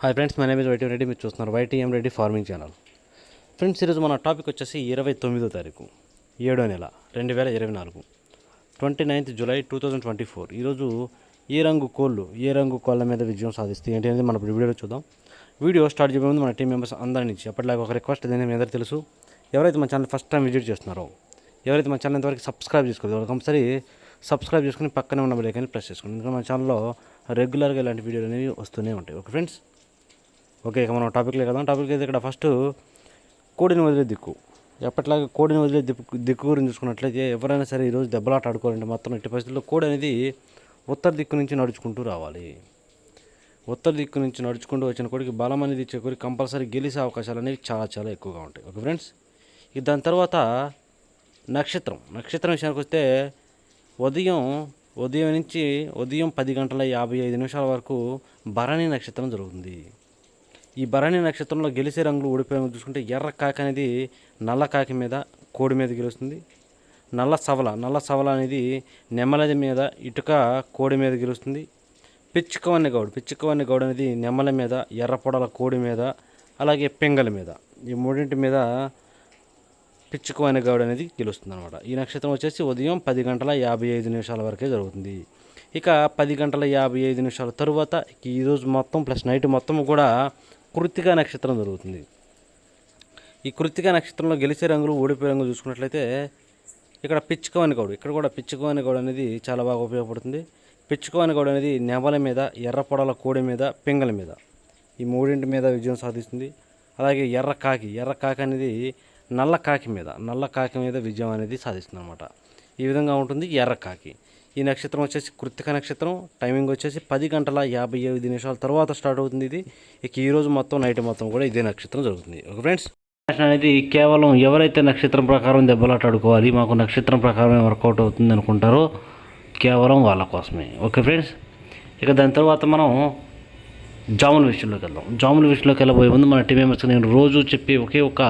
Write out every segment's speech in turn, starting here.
Hi friends, my name is YTM Reddy. మీరు చూస్తున్నారు YTM Reddy farming channel. Friends, ఈరోజు మన టాపిక్ వచ్చేసి 29వ తారీఖు 7వ నెల 2024, 29th July 2024. ఈరోజు ఏ రంగు కోళ్ళ మీద విజయం సాధిస్తాయి ఏంటి అనేది మన వీడియోలో చూద్దాం. వీడియో స్టార్ట్ చేయబోయే ముందు మన టీం మెంబర్స్ అందరి నుంచి ఎప్పటిలాగా ఒక రిక్వెస్ట్, దీన్ని మీ అందరికీ తెలుసు. ఎవరైతే మన ఛానల్ ఫస్ట్ టైం విజిట్ చేస్తున్నారో, ఎవరైతే మన ఛానల్ ఇంతవరకు సబ్స్క్రైబ్ చేసుకోలేదు, కంపల్సరీ సబ్స్క్రైబ్ చేసుకుని పక్కనే ఉన్న బెల్ ఐకాన్ని ప్రెస్ చేసుకోండి. ఎందుకంటే మన ఛానల్లో రెగ్యులర్గా ఇలాంటి వీడియోలు అనేవి వస్తూనే ఉంటాయి. ఓకే ఫ్రెండ్స్, ఓకే, ఇక మనం టాపిక్లే కదా. టాపిక్ అయితే ఇక్కడ ఫస్ట్ కోడిని వదిలే దిక్కు. ఎప్పటిలాగా కోడిని వదిలే దిక్కు గురించి చూసుకున్నట్లయితే, ఎవరైనా సరే ఈరోజు దెబ్బలాట ఆడుకోవాలంటే మొత్తం ఎట్టి పరిస్థితుల్లో కోడి అనేది ఉత్తర దిక్కు నుంచి నడుచుకుంటూ రావాలి. ఉత్తర దిక్కు నుంచి నడుచుకుంటూ వచ్చిన కోడికి బలం అనేది ఇచ్చే కోడి కంపల్సరీ గెలిచే అవకాశాలు అనేవి చాలా చాలా ఎక్కువగా ఉంటాయి. ఓకే ఫ్రెండ్స్, ఇక దాని తర్వాత నక్షత్రం విషయానికి వస్తే ఉదయం నుంచి 10:55 వరకు భరణి నక్షత్రం జరుగుతుంది. ఈ భరణి నక్షత్రంలో గెలిచే రంగులు ఓడిపోయాము చూసుకుంటే, ఎర్ర కాకి అనేది నల్ల కాకి మీద కోడి మీద గెలుస్తుంది. నల్ల సవల అనేది నెమలి మీద ఇటుక కోడి మీద గెలుస్తుంది. పిచ్చుకవన్నె గౌడ్ అనేది నెమల మీద, ఎర్ర పొడల కోడి మీద, అలాగే పింగళ మీద, ఈ మూడింటి మీద పిచ్చుకవన్నె గౌడ్ అనేది గెలుస్తుంది అనమాట. ఈ నక్షత్రం వచ్చేసి ఉదయం 10:55 వరకే జరుగుతుంది. ఇక 10:55 తరువాత ఈరోజు మొత్తం ప్లస్ నైట్ మొత్తం కూడా కృత్తిక నక్షత్రం జరుగుతుంది. ఈ కృత్తిక నక్షత్రంలో గెలిచే రంగులు ఓడిపోయే రంగులు చూసుకున్నట్లయితే, ఇక్కడ పిచ్చుకవన్నె గౌడ్ అనేది చాలా బాగా ఉపయోగపడుతుంది. పిచ్చుకవన్నె గౌడ్ అనేది నెమల మీద, ఎర్ర పొడల కోడి మీద, పింగళ మీద, ఈ మూడింటి మీద విజయం సాధిస్తుంది. అలాగే ఎర్ర కాకి అనేది నల్ల కాకి మీద విజయం అనేది సాధిస్తుంది అనమాట. ఈ విధంగా ఉంటుంది ఎర్ర కాకి. ఈ నక్షత్రం వచ్చేసి కృత్తిక నక్షత్రం. టైమింగ్ వచ్చేసి 10:55 తర్వాత స్టార్ట్ అవుతుంది ఇది. ఇక ఈరోజు మొత్తం నైట్ మొత్తం కూడా ఇదే నక్షత్రం జరుగుతుంది. ఓకే ఫ్రెండ్స్, అనేది కేవలం ఎవరైతే నక్షత్రం ప్రకారం దెబ్బలాట ఆడుకోవాలి, మాకు నక్షత్రం ప్రకారం వర్కౌట్ అవుతుంది అనుకుంటారో కేవలం వాళ్ళ కోసమే. ఓకే ఫ్రెండ్స్, ఇక దాని తర్వాత మనం జాముల విషయంలోకి వెళ్ళబోయే ముందు మన టీం మెంబర్స్కి నేను రోజు చెప్పి ఒకే ఒక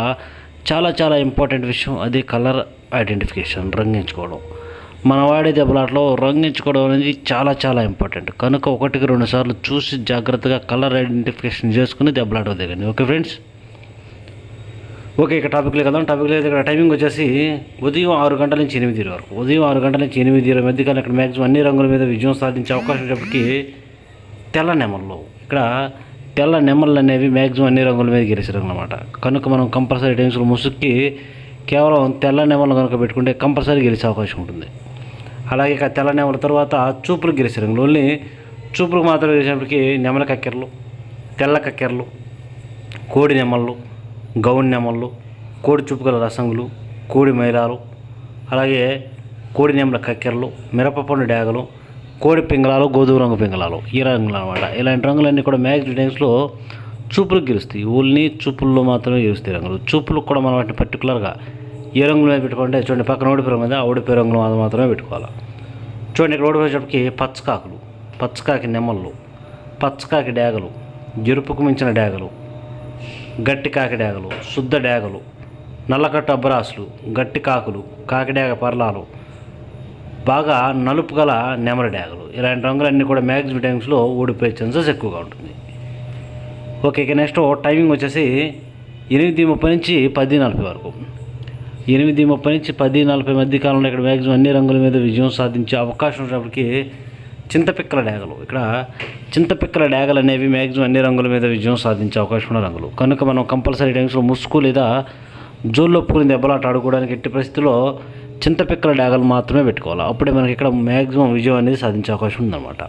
చాలా చాలా ఇంపార్టెంట్ విషయం, అదే కలర్ ఐడెంటిఫికేషన్, రంగు ఎంచుకోవడం. మన వాడే దెబ్బలాటలో రంగు ఎంచుకోవడం అనేది చాలా చాలా ఇంపార్టెంట్. కనుక 1-2 సార్లు చూసి జాగ్రత్తగా కలర్ ఐడెంటిఫికేషన్ చేసుకుని దెబ్బలాట దిగండి. ఓకే ఫ్రెండ్స్, ఓకే, ఇక టాపిక్లే కదా. ఇక్కడ టైమింగ్ వచ్చేసి ఉదయం 6 గంటల నుంచి 8 వరకు. ఉదయం 6 గంటల నుంచి 8 మధ్య కానీ ఇక్కడ మ్యాక్సిమం అన్ని రంగుల మీద విజయం సాధించే అవకాశం ఉన్నప్పటికీ తెల్ల నెమళ్ళు అనేవి మ్యాక్సిమం అన్ని రంగుల మీద గెలిచారు అన్నమాట. కనుక మనం కంపల్సరీ టైమ్స్లో ముసుక్కి కేవలం తెల్ల నెమళ్ళు కనుక పెట్టుకుంటే కంపల్సరీ గెలిచే అవకాశం ఉంటుంది. అలాగే ఇక తెల్ల నెమల తర్వాత చూపులు గెలిచే రంగులు, ఓన్లీ చూపులకు మాత్రం గెలిచినప్పటికీ నెమల కక్కెరలు, తెల్ల కక్కెరలు, కోడి నెమళ్ళు, గౌన్ నెమళ్ళు, కోడి చూపు గల రసంగులు, కోడి మైలాలు, అలాగే కోడి నెమల కక్కెరలు, మిరపపండు డేగలు, కోడి పింగళాలు, గోధుమ రంగు పింగళాలు, ఈ రంగులు అనమాట. ఇలాంటి రంగులన్నీ కూడా మ్యాక్సిమం టైమ్స్లో చూపులకు గెలుస్తాయి. ఓన్లీ చూపుల్లో మాత్రమే గెలుస్తాయి రంగులు. చూపులకు కూడా మనం వాటిని పర్టికులర్గా ఏ రంగుల మీద పెట్టుకుంటే చూడండి, పక్కన ఓడిపోయే మీద ఓడిపోయే రంగులు మాత్రమే పెట్టుకోవాలి. చూడండి, ఇక్కడ ఓడిపోయేటప్పటికి పచ్చకాకి నెమళ్ళు, పచ్చకాకి డేగలు, ఎరుపుకు మించిన డేగలు, గట్టి కాకి డేగలు, శుద్ధ డేగలు, నల్లకట్టు అబ్బరాసులు, గట్టి కాకులు, కాకిడేగ పర్లాలు, బాగా నలుపు గల నెమలి డేగలు, ఇలాంటి రంగులన్నీ కూడా మ్యాక్సిమం టైమ్స్లో ఓడిపోయే ఛాన్సెస్ ఎక్కువగా ఉంటుంది. ఓకే, ఇక నెక్స్ట్ టైమింగ్ వచ్చేసి 8:30 నుంచి 10:40 వరకు. 8:30 నుంచి 10:40 మధ్య కాలంలో ఇక్కడ మ్యాక్సిమం అన్ని రంగుల మీద విజయం సాధించే అవకాశం ఉన్నప్పటికీ చింతపిక్కల డేగలు అనేవి మ్యాక్సిమం అన్ని రంగుల మీద విజయం సాధించే అవకాశం ఉన్న రంగులు. కనుక మనం కంపల్సరీ టైమ్స్లో ముసుగు లేదా జోల్లో ఒప్పుకుని దెబ్బలాట ఆడుకోవడానికి ఎట్టి పరిస్థితుల్లో చింతపిక్కల డేగలు మాత్రమే పెట్టుకోవాలి. అప్పుడే మనకి ఇక్కడ మ్యాక్సిమం విజయం అనేది సాధించే అవకాశం ఉందన్నమాట.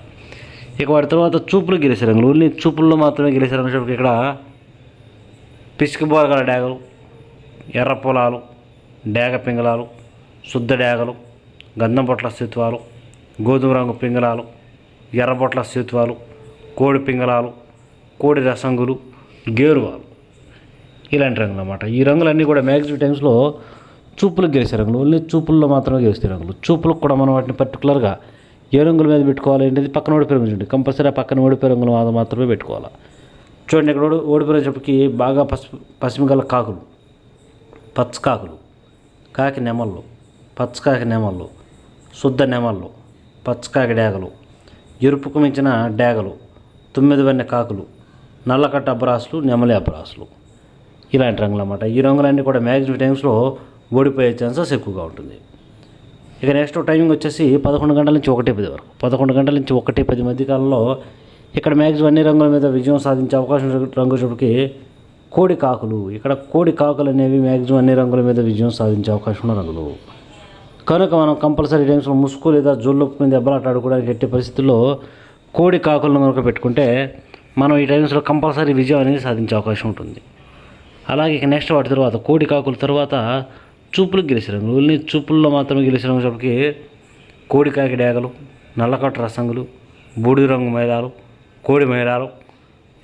ఇక వాటి తర్వాత చూపులు గెలిచే రంగులు, ఓన్లీ చూపుల్లో మాత్రమే గెలిచే రంగులు. ఇక్కడ పిసికి బోరగల డేగలు, ఎర్ర పొలాలు, డేగ పింగళాలు, శుద్ధ డేగలు, గంధం పొట్ల స్థిత్వాలు, గోధుమ రంగు పింగళాలు, ఎర్రబొట్ల స్థిత్వాలు, కోడి పింగళాలు, కోడి రసంగులు, గేరువాలు, ఇలాంటి రంగులు అన్నమాట. ఈ రంగులన్నీ కూడా మ్యాక్సిమం టైమ్స్లో చూపులకు గెలిచే రంగులు, ఓన్లీ చూపుల్లో మాత్రమే గెలిచే రంగులు. చూపులకు కూడా మనం వాటిని పర్టికులర్గా ఏ రంగుల మీద పెట్టుకోవాలి ఏంటది పక్కన ఓడిపోయే రంగులు ఉంటుంది. కంపల్సరీ ఆ పక్కన ఓడిపోయే రంగులు మాత్రమే పెట్టుకోవాలి. చూడండి, ఇక్కడ ఓడిపోయేటప్పటికి బాగా పసిమిగల కాకులు, పచ్చకాకులు, పచ్చకాకి నెమళ్ళు, శుద్ధ నెమళ్ళు, పచ్చకాకి డేగలు, ఎరుపుకు మించిన డేగలు, 9 వన్నె కాకులు, నల్లకట్ట అబ్రాసులు, నెమలి అబ్రాసులు ఇలాంటి రంగులు అన్నమాట. ఈ రంగులన్నీ కూడా మ్యాక్సిమం టైమ్స్లో ఓడిపోయే ఛాన్సెస్ ఎక్కువగా ఉంటుంది. ఇక నెక్స్ట్ టైమింగ్ వచ్చేసి 11 గంటల నుంచి 1:10 వరకు. 11 గంటల నుంచి 1:10 మధ్య కాలంలో ఇక్కడ మ్యాక్సిమం అన్ని రంగుల మీద విజయం సాధించే అవకాశం రంగు చూపుకి కోడి కాకులు. ఇక్కడ కోడి కాకులు అనేవి మ్యాక్సిమం అన్ని రంగుల మీద విజయం సాధించే అవకాశం ఉన్న రంగులు కనుక మనం కంపల్సరీ టైమ్స్లో ముసుగు లేదా జోళ్ళొప్పు మీద దెబ్బలాట ఆడుకోవడానికి ఎట్టి పరిస్థితుల్లో కోడి కాకులను కనుక పెట్టుకుంటే మనం ఈ టైమ్స్లో కంపల్సరీ విజయం అనేది సాధించే అవకాశం ఉంటుంది. అలాగే ఇక నెక్స్ట్ వాటి తర్వాత కోడి కాకుల తర్వాత చూపులకు గెలిచే రంగులు. ఓన్లీ చూపుల్లో మాత్రమే గెలిచే రంగు చెప్పి కోడి కాకి డేగలు, నల్లకట్ట రసంగులు, బూడిద రంగు మైలాలు, కోడి మైలాలు,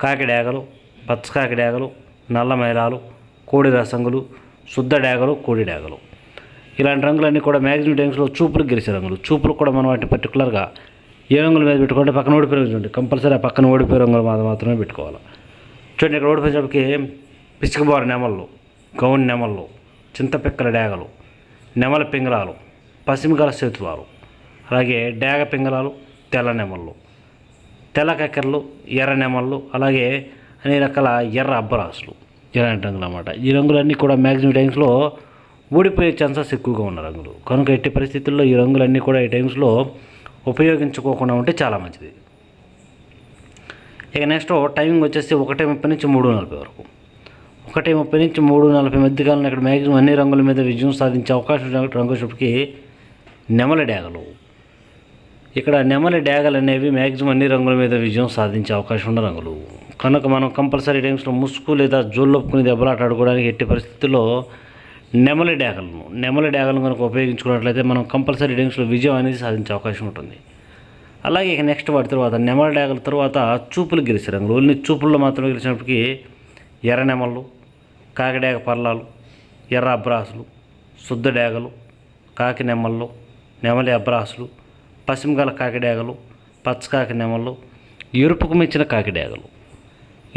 కాకి డేగలు, పచ్చకాకి డేగలు, నల్ల మైలాలు, కోడి రసంగులు, శుద్ధ డేగలు, కోడి డేగలు ఇలాంటి రంగులన్నీ కూడా మ్యాక్సిమం టైమ్స్లో చూపులకు గెలిచే రంగులు. చూపులకు కూడా మనం వాటిని పర్టికులర్గా ఏ రంగుల మీద పెట్టుకుంటే పక్కన ఓడిపోయే రంగులు చూడండి. కంపల్సరీ ఆ పక్కన ఓడిపోయే రంగులు మాత్రమే పెట్టుకోవాలి. చూడండి ఇక్కడ ఓడిపోయేటప్పటికి పిచ్చుకబోర నెమళ్ళు, గౌన్ నెమళ్ళు, చింతపిక్కల డేగలు, నెమల పింగళాలు, పసిమిగల సేతువాలు, అలాగే డేగ పింగళాలు, తెల్ల నెమళ్ళు, తెల్ల కక్కెరలు, ఎర్ర నెమళ్ళు, అలాగే అన్ని రకాల ఎర్ర అబ్బరాసులు ఇలాంటి రంగులు అన్నమాట. ఈ రంగులన్నీ కూడా మ్యాక్సిమం టైమ్స్లో ఓడిపోయే ఛాన్సెస్ ఎక్కువగా ఉన్న రంగులు కనుక ఎట్టి పరిస్థితుల్లో ఈ రంగులన్నీ కూడా ఈ టైమ్స్లో ఉపయోగించుకోకుండా ఉంటే చాలా మంచిది. ఇక నెక్స్ట్ టైమింగ్ వచ్చేసి 1:30 నుంచి 3:40 వరకు. 1:30 నుంచి 3:40 మధ్య కాలంలో ఇక్కడ మ్యాక్సిమం అన్ని రంగుల మీద విజయం సాధించే అవకాశం రంగు చూపుకి నెమలి డేగలు. ఇక్కడ నెమలి డేగలు అనేవి మ్యాక్సిమం అన్ని రంగుల మీద విజయం సాధించే అవకాశం ఉన్న రంగులు కనుక మనం కంపల్సరీ టైమ్స్లో ముసుగు లేదా జోళ్ళొప్పుకుని దెబ్బలాట ఆడుకోవడానికి ఎట్టి పరిస్థితుల్లో నెమలి డేగలను కనుక ఉపయోగించుకున్నట్లయితే మనం కంపల్సరీ టైమ్స్లో విజయం అనేది సాధించే అవకాశం ఉంటుంది. అలాగే ఇక నెక్స్ట్ వాటి తర్వాత నెమలి డేగల తర్వాత చూపులు గెలిచే రంగులు. ఓన్లీ చూపుల్లో మాత్రమే గెలిచినప్పటికీ ఎర్ర నెమళ్ళు, కాకిడేగ పర్లాలు, ఎర్ర అబ్రాసులు, శుద్ధ డేగలు, కాకి నెమళ్ళు, నెమలి అబ్రాసులు, పసిమిగల కాకిడేగలు, పచ్చకాకి నెమళ్ళు, ఎరుపుకు మించిన కాకిడేగలు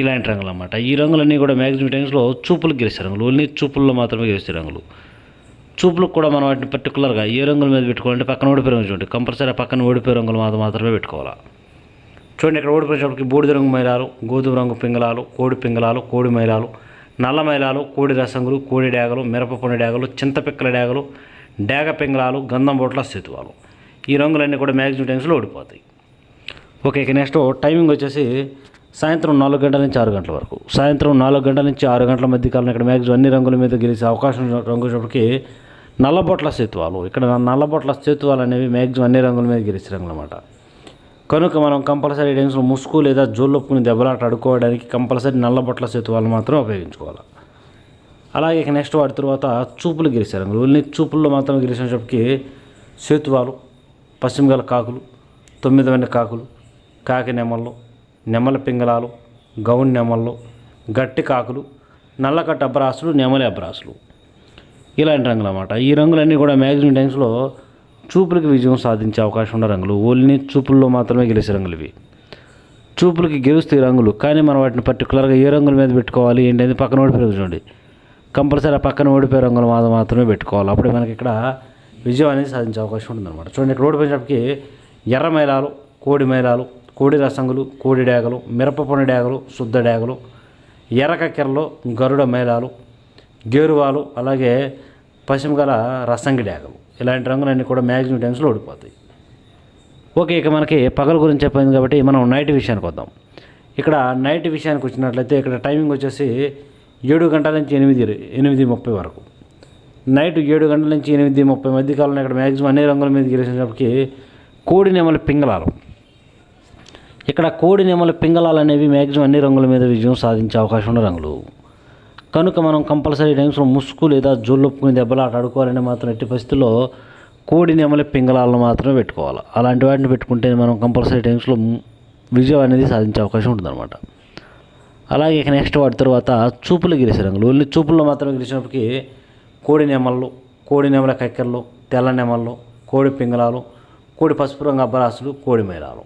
ఇలాంటి రంగులు అన్నమాట. ఈ రంగులన్నీ కూడా మ్యాక్సిమం టైమ్స్లో చూపులకు గెలిచే రంగులు. ఓన్లీ చూపుల్లో మాత్రమే గెలిచే రంగులు. చూపులకు కూడా మనం వాటిని పర్టికులర్గా ఏ రంగుల మీద పెట్టుకోవాలంటే పక్కన ఓడిపోయే రంగు చూడండి. కంపల్సరీ పక్కన ఓడిపోయే రంగులు మాత్రమే పెట్టుకోవాలి. చూడండి ఇక్కడ ఓడిపోయేటప్పటికి బూడిద రంగు మైలాలు, గోధుమ రంగు పింగళాలు, కోడి పింగళాలు, కోడి మైలాలు, నల్ల మైలాలు, కోడి రసంగులు, కోడి డేగలు, మిరపపొండి డేగలు, చింతపిక్కల డేగలు, డేగ పింగళాలు, గంధం బొట్ల సేతువాలు ఈ రంగులన్నీ కూడా మ్యాక్సిమం టైమ్స్లో ఓడిపోతాయి. ఓకే ఇక నెక్స్ట్ టైమింగ్ వచ్చేసి సాయంత్రం 4 గంటల నుంచి 6 గంటల వరకు. సాయంత్రం 4 గంటల నుంచి 6 గంటల మధ్య కాలంలో ఇక్కడ మ్యాక్సిమం అన్ని రంగుల మీద గెలిచే అవకాశం రంగు చూపుకి నల్లబొట్ల సేతువాలు. ఇక్కడ నల్లబొట్ల సేతువాలు అనేవి మ్యాక్సిమం అన్ని రంగుల మీద గెలిచే రంగులు అన్నమాట. కనుక మనం కంపల్సరీ టైమ్స్లో ముసుగు లేదా జోళ్ళొప్పుకుని దెబ్బలాట ఆడుకోవడానికి కంపల్సరీ నల్లబొట్ల సేతువాలు మాత్రం ఉపయోగించుకోవాలి. అలాగే ఇక నెక్స్ట్ వాటి తర్వాత చూపులు గెలిచే రంగులు. ఓన్లీ చూపుల్లో మాత్రం గెలిచినప్పటికీ సేతువాలు, పశ్చిమగల కాకులు, 9 వెన్న కాకులు, కాకి నెమళ్ళు, నెమల పింగళాలు, గౌన్ నెమళ్ళు, గట్టి కాకులు, నల్లకట్ట అబ్రాసులు, నెమలి అబ్రాసులు ఇలాంటి రంగులు అన్నమాట. ఈ రంగులన్నీ కూడా మ్యాక్సిమం టైమ్స్లో చూపులకి విజయం సాధించే అవకాశం ఉన్న రంగులు. ఓన్లీ చూపుల్లో మాత్రమే గెలిచే రంగులు ఇవి. చూపులకి గెలుస్తాయి రంగులు కానీ మనం వాటిని పర్టికులర్గా ఏ రంగుల మీద పెట్టుకోవాలి ఏంటంటే పక్కన ఓడిపోయే చూడండి. కంపల్సరీ ఆ పక్కన ఓడిపోయే రంగులు మాత్రమే పెట్టుకోవాలి. అప్పుడే మనకి ఇక్కడ విజయం అనేది సాధించే అవకాశం ఉంటుందన్నమాట. చూడండి ఇక్కడ ఓడిపోయినప్పటికీ ఎర్ర మైలాలు, కోడి మైలాలు, కోడి రసంగులు, కోడి డేగలు, మిరపపొండి డేగలు, శుద్ధ డేగలు, ఎర్ర కక్కెరలు, గరుడ మైలాలు, గేరువాలు, అలాగే పశ్చిమగల రసంగి డేగలు ఇలాంటి రంగులన్నీ కూడా మ్యాక్సిమం టైమ్స్లో ఓడిపోతాయి. ఓకే ఇక మనకి పగల గురించి చెప్పింది కాబట్టి మనం నైట్ విషయానికి వద్దాం. ఇక్కడ నైట్ విషయానికి వచ్చినట్లయితే ఇక్కడ టైమింగ్ వచ్చేసి 7 గంటల నుంచి 8:30 వరకు. నైట్ 7 గంటల నుంచి 8:30 మధ్య కాలంలో ఇక్కడ మ్యాక్సిమం అన్ని రంగుల మీద గెలిచినప్పటికీ కోడి నెమలి పింగళాలు. ఇక్కడ కోడి నెమలి పింగళాలు అనేవి మ్యాక్సిమం అన్ని రంగుల మీద విజయం సాధించే అవకాశం ఉన్న రంగులు కనుక మనం కంపల్సరీ టైమ్స్లో ముసుగు లేదా జోళ్ళొప్పుకుని దెబ్బలాట ఆడుకోవాలంటే మాత్రం ఎట్టి పరిస్థితుల్లో కోడి నెమలి పింగళాలను మాత్రమే పెట్టుకోవాలి. అలాంటి వాటిని పెట్టుకుంటే మనం కంపల్సరీ టైమ్స్లో విజయం అనేది సాధించే అవకాశం ఉంటుందన్నమాట. అలాగే ఇక నెక్స్ట్ వాటి తర్వాత చూపులు గెలిచే రంగులు. ఓన్లీ చూపుల్లో మాత్రమే గెలిచినప్పటికీ కోడి నెమళ్ళు, కోడి నెమల కక్కెరలు, తెల్ల నెమళ్ళు, కోడి పింగళాలు, కోడి పసుపు రంగు అబ్బరాసులు, కోడి మైలాలు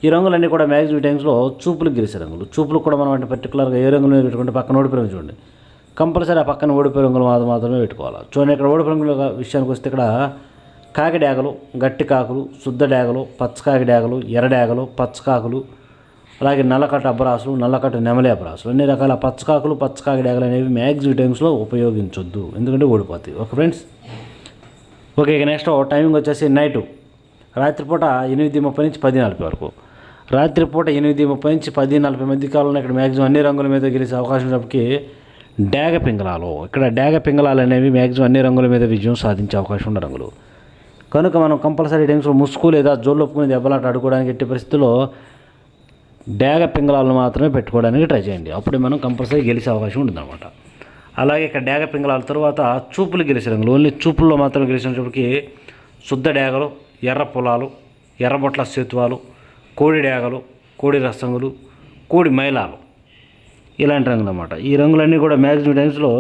ఈ రంగులన్నీ కూడా మ్యాక్సిమం టైమ్స్లో చూపులు గెలిచే రంగులు. చూపులు కూడా మనం వాటిని పర్టికులర్గా ఏ రంగుల మీద పెట్టుకుంటే పక్కన ఓడిపోయే రంగు చూడండి. కంపల్సరీ ఆ పక్కన ఓడిపోయే రంగులు మాత్రమే పెట్టుకోవాలి. చూడండి ఇక్కడ ఓడిపోయే రంగుల విషయానికి వస్తే ఇక్కడ కాకి డేగలు, గట్టి కాకులు, శుద్ధ డేగలు, పచ్చకాకి డేగలు, ఎర్ర డేగలు, పచ్చకాకులు, అలాగే నల్లకట్ట అబ్బరాసులు, నల్లకట్ట నెమలి అబ్బరాసులు, అన్ని రకాల పచ్చకాకులు, పచ్చకాకి డేగలు అనేవి మ్యాక్సిమం టైమ్స్లో ఉపయోగించొద్దు, ఎందుకంటే ఓడిపోతాయి. Okay friends. ఓకే, ఇక నెక్స్ట్ టైమింగ్ వచ్చేసి నైటు రాత్రిపూట 8:30 నుంచి 10:40 వరకు. రాత్రిపూట 8:30 నుంచి 10:40 మధ్య కాలంలో ఇక్కడ మ్యాక్సిమం అన్ని రంగుల మీద గెలిచే అవకాశం ఉన్నప్పటికీ డేగ పింగళాలు, ఇక్కడ డేగ పింగళాలు అనేవి మ్యాక్సిమం అన్ని రంగుల మీద విజయం సాధించే అవకాశం ఉన్న రంగులు. కనుక మనం కంపల్సరీ టైమ్స్లో ముసుగు లేదా జోళ్ళొప్పుకుని దెబ్బలాట ఆడుకోవడానికి ఎట్టి పరిస్థితుల్లో డేగ పింగళాలను మాత్రమే పెట్టుకోవడానికి ట్రై చేయండి. అప్పుడే మనం కంపల్సరీ గెలిచే అవకాశం ఉంటుందన్నమాట. అలాగే ఇక్కడ డేగ పింగళాల తర్వాత చూపులు గెలిచే రంగులు, ఓన్లీ చూపుల్లో మాత్రం గెలిచినప్పటికీ శుద్ధ డేగలు, ఎర్ర పొలాలు, ఎర్రబొట్ల సేతువాలు, కోడి డేగలు, కోడి రసంగులు, కోడి మైలాలు, ఇలాంటి రంగులు అన్నమాట. ఈ రంగులన్నీ కూడా మ్యాక్సిమం టైమ్స్లో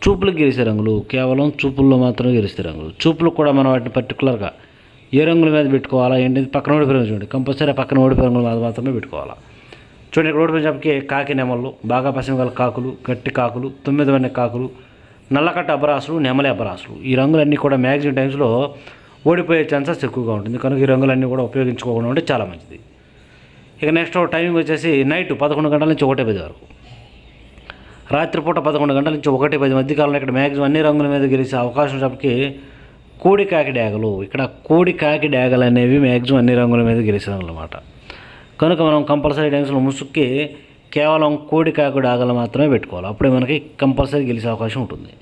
చూపులకు గెలిచే రంగులు, కేవలం చూపుల్లో మాత్రమే గెలిచే రంగులు. చూపులకు కూడా మనం వాటిని పర్టికులర్గా ఏ రంగుల మీద పెట్టుకోవాలా ఏంటి, పక్కన ఓడిపోయిన చూడండి, కంపల్సరీ పక్కన ఓడిపోయిన రంగుల మీద మాత్రమే పెట్టుకోవాలా. చూడండి, ఇక్కడ ఓడిపోయినప్పటికీ కాకి నెమళ్ళు, బాగా పశ్చిమగల కాకులు, గట్టి కాకులు, 9 వన్నె కాకులు, నల్లకట్ట అబ్బరాసులు, నెమలి అబ్బరాసులు, ఈ రంగులన్నీ కూడా మ్యాక్సిమం టైమ్స్లో ఓడిపోయే ఛాన్సెస్ ఎక్కువగా ఉంటుంది. కనుక ఈ రంగులన్నీ కూడా ఉపయోగించుకోకుండా ఉంటే చాలా మంచిది. ఇక నెక్స్ట్ టైమింగ్ వచ్చేసి నైట్ 11 గంటల నుంచి 1:10 వరకు. రాత్రిపూట 11 గంటల నుంచి 1:10 మధ్య కాలంలో ఇక్కడ మ్యాక్సిమం అన్ని రంగుల మీద గెలిచే అవకాశం ఉన్నప్పటికీ కోడి కాకి డేగలు, ఇక్కడ కోడి కాకి డేగలు అనేవి మ్యాక్సిమం అన్ని రంగుల మీద గెలిచే రంగులు అన్నమాట. కనుక మనం కంపల్సరీ టైమ్స్లో ముసుక్కి కేవలం కోడి కాకి డేగలు మాత్రమే పెట్టుకోవాలి, అప్పుడే మనకి కంపల్సరీ గెలిచే అవకాశం ఉంటుంది.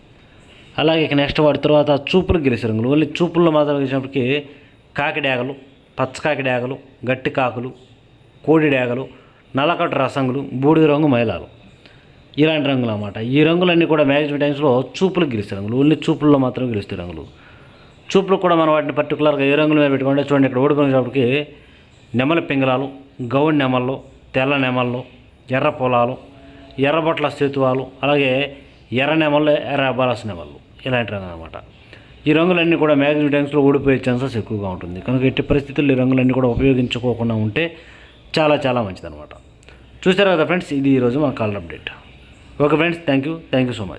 అలాగే ఇక నెక్స్ట్ వాటి తర్వాత చూపులకు గెలిచే రంగులు, ఓన్లీ చూపుల్లో మాత్రం గెలిచినప్పటికీ కాకి డేగలు, పచ్చకాకి డేగలు, గట్టి కాకులు, కోడి డేగలు, నల్లకట్ట రసంగులు, బూడిద రంగు మైలాలు, ఇలాంటి రంగులు అన్నమాట. ఈ రంగులన్నీ కూడా మ్యాక్సిమం టైమ్స్లో చూపులకు గెలిచే రంగులు, ఓన్లీ చూపుల్లో మాత్రం గెలుస్తాయి రంగులు. చూపులకు కూడా మనం వాటిని పర్టికులర్గా ఏ రంగుల మీద పెట్టుకుంటే చూడండి, ఇక్కడ ఓడిపోయినప్పటికీ నెమలి పింగళాలు, గౌడి నెమళ్ళు, తెల్ల నెమళ్ళు, ఎర్ర పొలాలు, ఎర్రబొట్ల సేతువాలు, అలాగే ఎర్ర నెమళ్ళు, ఎర్ర అబ్బరాసు నెమళ్ళు, ఇలాంటి రంగులు అనమాట. ఈ రంగులన్నీ కూడా మ్యాక్సిమం టైమ్స్లో ఓడిపోయే ఛాన్సెస్ ఎక్కువగా ఉంటుంది. కనుక ఎట్టి పరిస్థితుల్లో ఈ రంగులన్నీ కూడా ఉపయోగించుకోకుండా ఉంటే చాలా చాలా మంచిదన్నమాట. చూసారు కదా ఫ్రెండ్స్, ఇది ఈరోజు మా call update. Okay friends, thank you so much.